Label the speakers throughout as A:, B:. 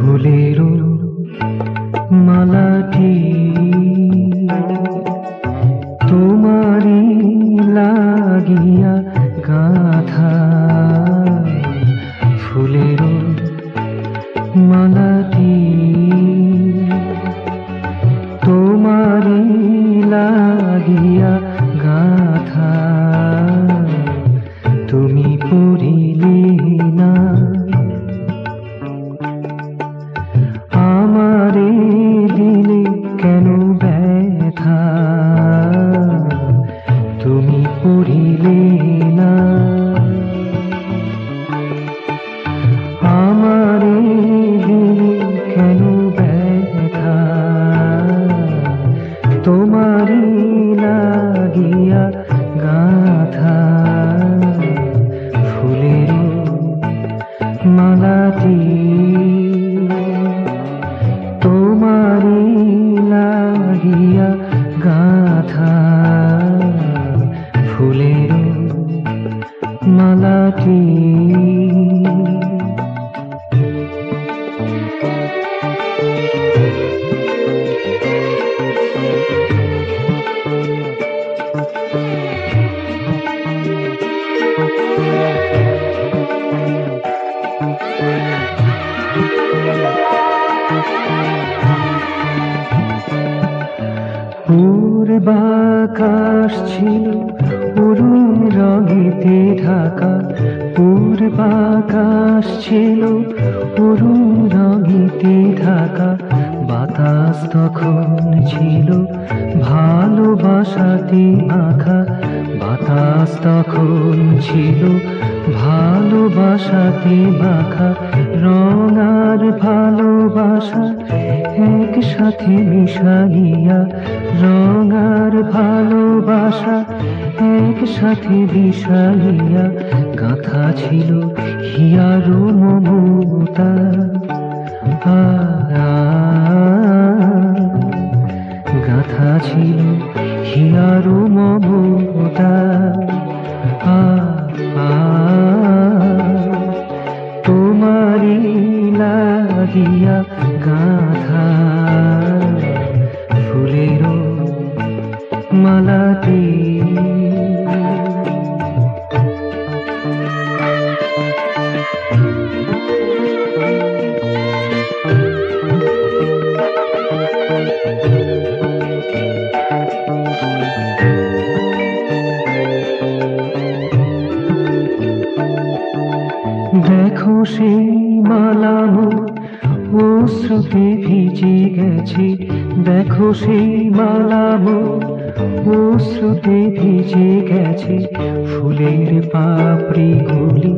A: ফুলের মালাটি তোমারি লাগিয়া গাথা, ফুলের মালাটি তোমারি লাগিয়া গাথা, তুমি পড়িলে না আমারে দিলে কেন ব্যথা, তুমি পড়িলে না আমারে দিলে কেন ব্যথা, তোমারি লাগিয়া গাথা, ফুলের মালাটি তোমারি লাগিয়া গাথা, ফুলের মালাটি। পূর্বাকাশ ছিল অরুণ রঙেতে ঢাকা, পূর্বাকাশ ছিল অরুণ রঙেতে ঢাকা, বাতাস তখন ছিল ভালোবাসাতে মাখা, বাতাস তখন ছিল ভালোবাসাতে মাখা, রং আর ভালোবাসা একসাথে মিশাইয়া, রং আর ভালোবাসা একসাথে মিশাইয়া, গাথা ছিল হিয়ার মমতা, গাথা ছিল হিয়ার মমতা, তোমারি লাগিয়া গাথা, ফুলের মালাটি। দেখো সেই মালা মোর অশ্রুতে ভিজে গেছে, দেখো সেই মালা মোর অশ্রুতে ভিজে গেছে, ফুলের পাপড়ি গুলি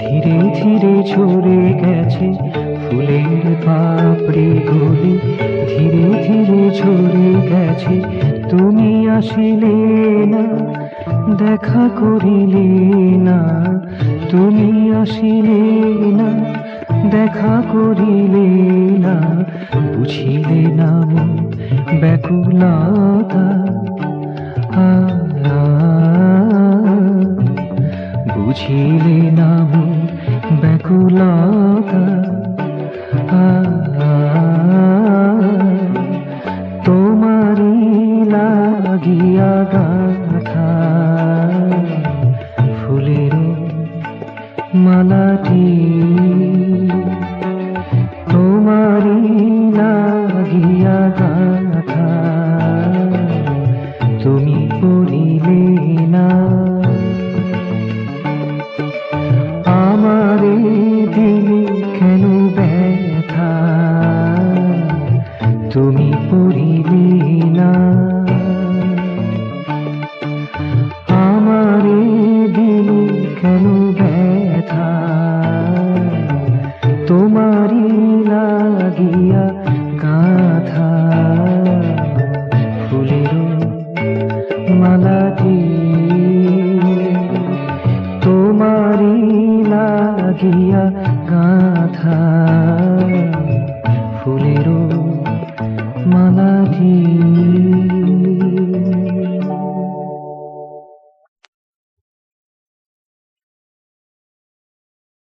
A: ধীরে ধীরে ঝরে গেছে, ফুলের পাপড়ি গুলি ধীরে ধীরে ঝরে গেছে, তুমি আসিলে না দেখা করিলে না, তুমি আসিলে না দেখা করিলে না, বুঝিলে না মন ব্যাকুলতা, বুঝিলে না মন ব্যাকুলতা, তোমারি লাগিয়া গাথা, ফুলের মালাটি তোমারি লাগিয়া গাথা, তুমি পড়িলে না আমারে দিলে কেন ব্যথা, তুমি পড়িলে না আমারে দিলে কেন ব্যথা, লাগিয়া গাথা ফুলেরও